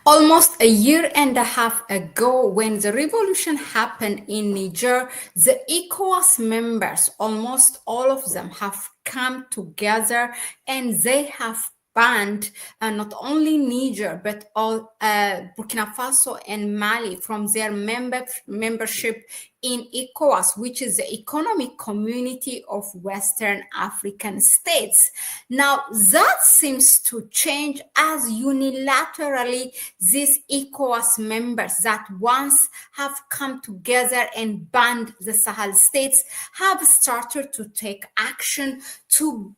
Almost a year and a half ago, when the revolution happened in Niger, the Ecowas members, almost all of them, have come together and they have banned not only Niger but all Burkina Faso and Mali from their membership in Ecowas, which is the Economic Community of Western African States. Now, that seems to change as unilaterally these ECOWAS members that once have come together and banned the Sahel states have started to take action to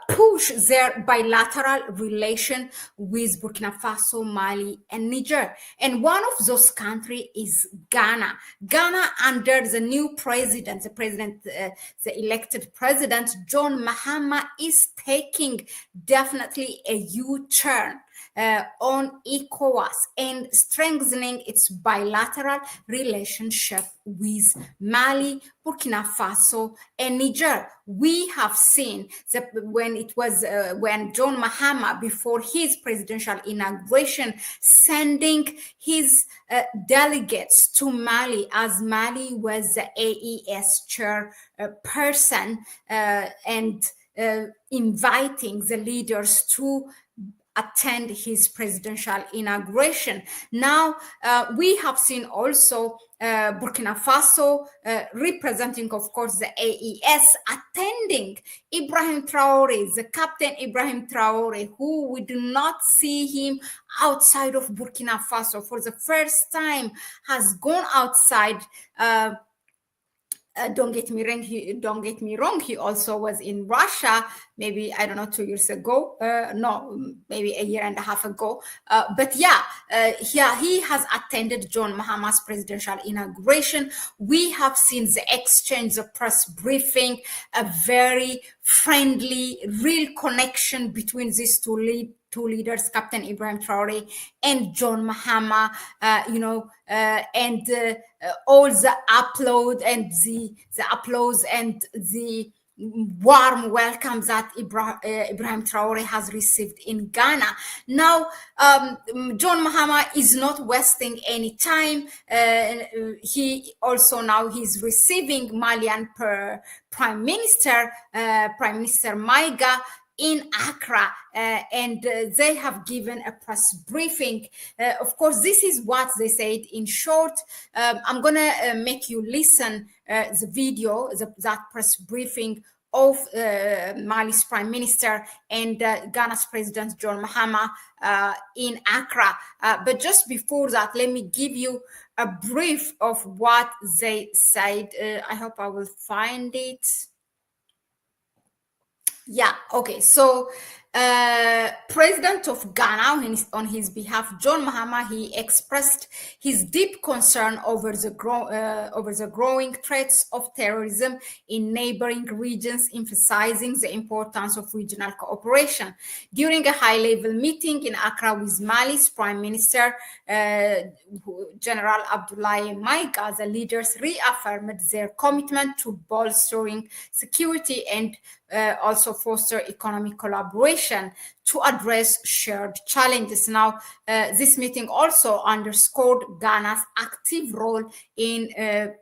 push their bilateral relation with Burkina Faso, Mali, and Niger. And one of those countries is Ghana. Ghana, under the new president, the elected president, John Mahama, is taking definitely a U-turn on ECOWAS and strengthening its bilateral relationship with Mali, Burkina Faso, and Niger. We have seen that when John Mahama, before his presidential inauguration, sending his delegates to Mali, as Mali was the AES chairperson, and inviting the leaders to attend his presidential inauguration. Now, we have seen also Burkina Faso, representing, of course, the AES, attending Ibrahim Traore, the Captain Ibrahim Traore, who we do not see him outside of Burkina Faso for the first time, has gone outside. Don't get me wrong. He also was in Russia, maybe, I don't know, 2 years ago. No, maybe a year and a half ago. But he has attended John Mahama's presidential inauguration. We have seen the exchange, the press briefing, a very friendly, real connection between these two leaders, Captain Ibrahim Traore and John Mahama, and all the upload and the applause and the warm welcome that Ibrahim Traore has received in Ghana. Now, John Mahama is not wasting any time. He also now he's receiving Malian Prime Minister Maiga in Accra, and they have given a press briefing. Of course, this is what they said in short. I'm going to make you listen the video, that press briefing of Mali's Prime Minister and Ghana's President John Mahama in Accra. But just before that, let me give you a brief of what they said. I hope I will find it. Yeah, okay. So, President of Ghana, on his behalf, John Mahama, he expressed his deep concern over the growing threats of terrorism in neighboring regions, emphasizing the importance of regional cooperation. During a high-level meeting in Accra with Mali's Prime Minister, General Abdoulaye Maiga, the leaders reaffirmed their commitment to bolstering security and also foster economic collaboration to address shared challenges. Now, this meeting also underscored Ghana's active role in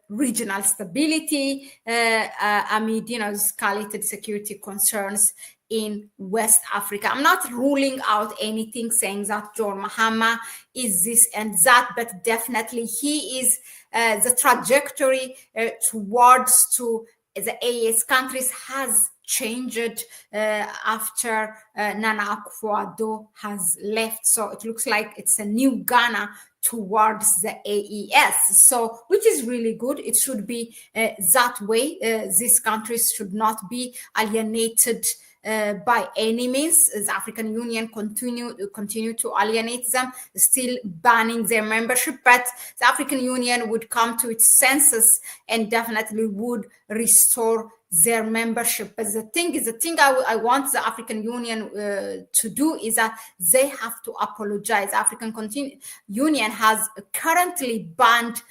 regional stability amid, escalated security concerns in West Africa. I'm not ruling out anything saying that John Mahama is this and that, but definitely he is the trajectory towards to the AES countries has changed after Nana Akufo-Addo has left. So it looks like it's a new Ghana towards the AES. So, which is really good. It should be that way. These countries should not be alienated by any means. The African Union continue to alienate them, still banning their membership, but the African Union would come to its senses and definitely would restore their membership. But the thing I want the African Union to do is that they have to apologize. The African Union has currently banned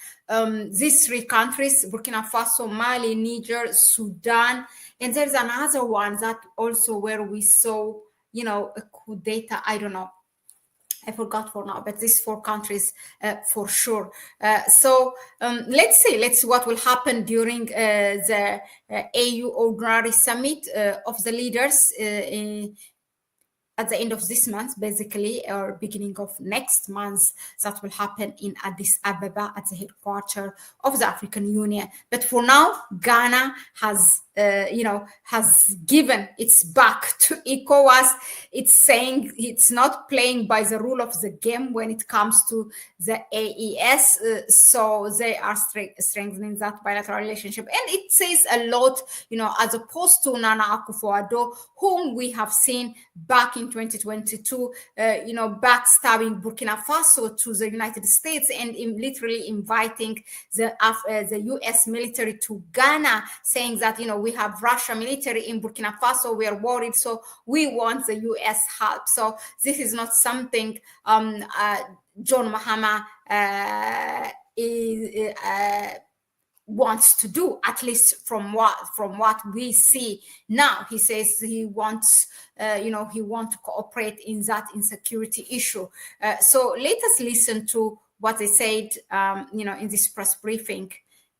these three countries: Burkina Faso, Mali, Niger, Sudan, and there's another one that also where we saw, a coup d'etat. I don't know. I forgot for now, but these 4 countries for sure. So let's see what will happen during the AU Ordinary Summit of the leaders at the end of this month, basically, or beginning of next month. That will happen in Addis Ababa at the headquarters of the African Union. But for now, Ghana has given its back to ECOWAS. It's saying it's not playing by the rule of the game when it comes to the AES. So they are strengthening that bilateral relationship. And it says a lot, as opposed to Nana Akufo-Addo, whom we have seen back in 2022, backstabbing Burkina Faso to the United States and literally inviting the U.S. military to Ghana, saying that, we have Russia military in Burkina Faso, we are worried, so we want the U.S. help. So this is not something John Mahama wants to do, at least from what we see now. He says he wants to cooperate in that insecurity issue. So let us listen to what they said in this press briefing.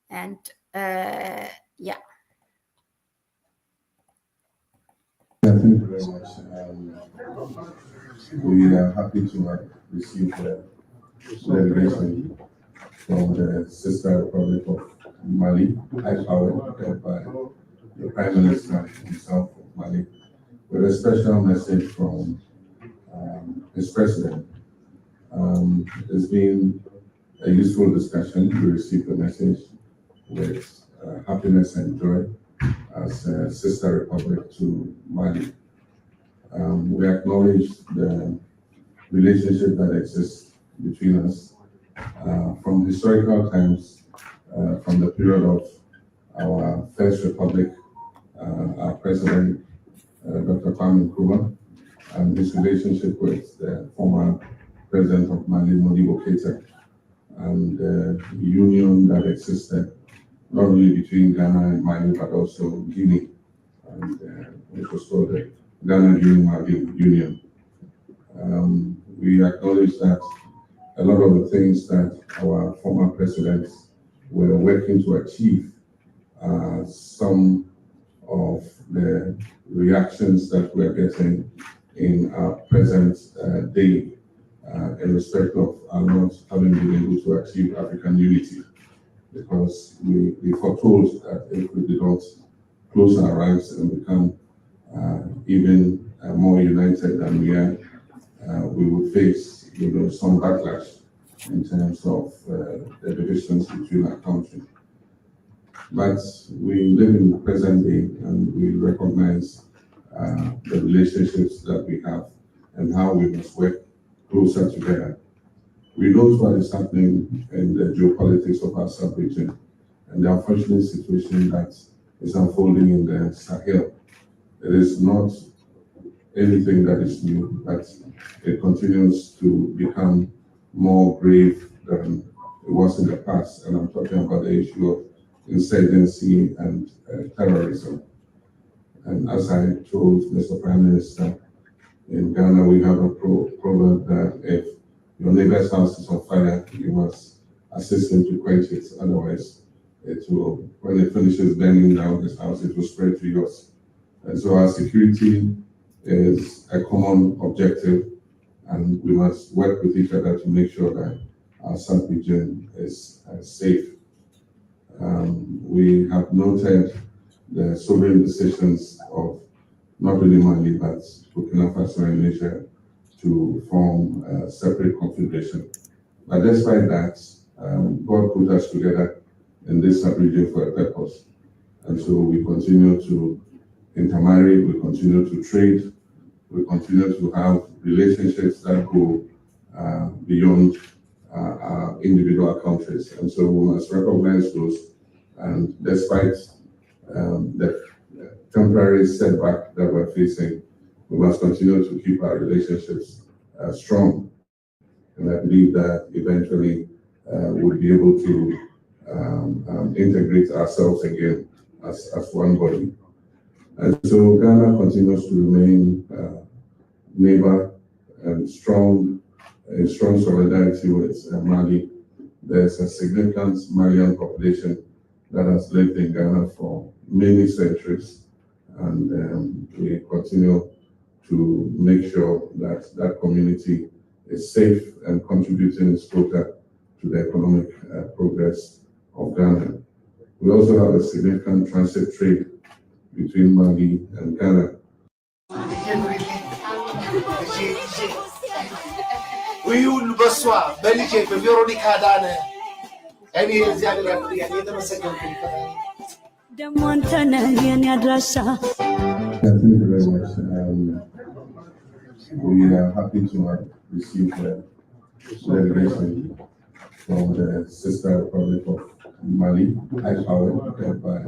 And yeah. Thank you very much. We are happy to receive the delegation from the sister republic of Mali, high-powered by the Prime Minister himself of Mali, with a special message from his president. It's been a useful discussion. We received the message with happiness and joy as a sister republic to Mali. We acknowledge the relationship that exists between us from historical times, from the period of our first republic, our president, Dr. Kwame Nkrumah, and his relationship with the former president of Mali, Modibo Keita, and the union that existed not only between Ghana and Mali, but also Guinea, and which was called the Ghana-Guinea-Mali Union. We acknowledge that a lot of the things that our former presidents were working to achieve are some of the reactions that we're getting in our present day in respect of our not having been able to achieve African unity, because we foretold that if we did not close our ranks and become even more united than we are, we would face some backlash in terms of the divisions between our country. But we live in the present day and we recognize the relationships that we have and how we must work closer together. We know what is happening in the geopolitics of our sub-region and the unfortunate situation that is unfolding in the Sahel. It is not anything that is new, but it continues to become more grave than it was in the past. And I'm talking about the issue of insurgency and terrorism. And as I told Mr. Prime Minister, in Ghana we have a proverb that if your neighbor's house is on fire, you must assist him to quench it. Otherwise, it will, when it finishes burning down his house, it will spread to yours. And so our security is a common objective, and we must work with each other to make sure that our sub-region is safe. We have noted the sovereign decisions of not only Mali, but Burkina Faso and Niger to form a separate confederation. But despite that, God put us together in this sub-region for a purpose. And so we continue to intermarry, we continue to trade, we continue to have relationships that go beyond our individual countries. And so we must recognize those. And despite the temporary setback that we're facing, we must continue to keep our relationships strong. And I believe that eventually we'll be able to integrate ourselves again as one body. And so Ghana continues to remain neighbor and strong a strong solidarity with Mali. There's a significant Malian population that has lived in Ghana for many centuries, and we continue to make sure that that community is safe and contributing its quota to the economic progress of Ghana. We also have a significant transit trade between Mali and Ghana. Thank you very much. We are happy to have received the delegation from the sister republic of Mali, Ayele, led by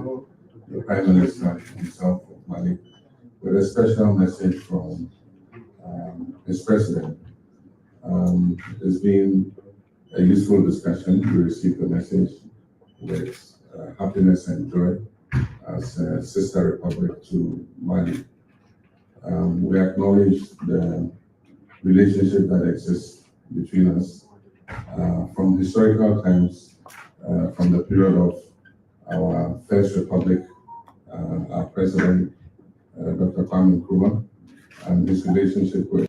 the Prime Minister himself of Mali, with a special message from his president. It's been a useful discussion. We received the message with happiness and joy as a sister republic to Mali. We acknowledge the relationship that exists between us from historical times, from the period of our first republic, our president, Dr. Kwame Nkrumah, and his relationship with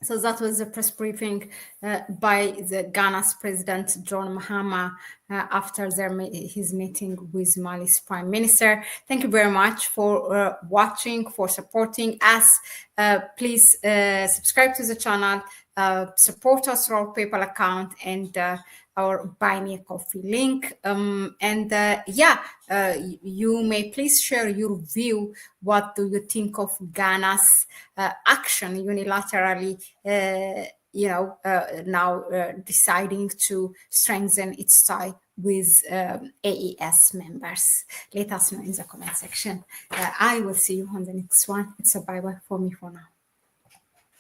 So that was the press briefing by the Ghana's President John Mahama after his meeting with Mali's Prime Minister. Thank you very much for watching, for supporting us. Please subscribe to the channel, support us through our PayPal account and our Buy Me a Coffee link. You may please share your view. What do you think of Ghana's action unilaterally, now deciding to strengthen its tie with AES members? Let us know in the comment section. I will see you on the next one. It's a bye-bye for me for now.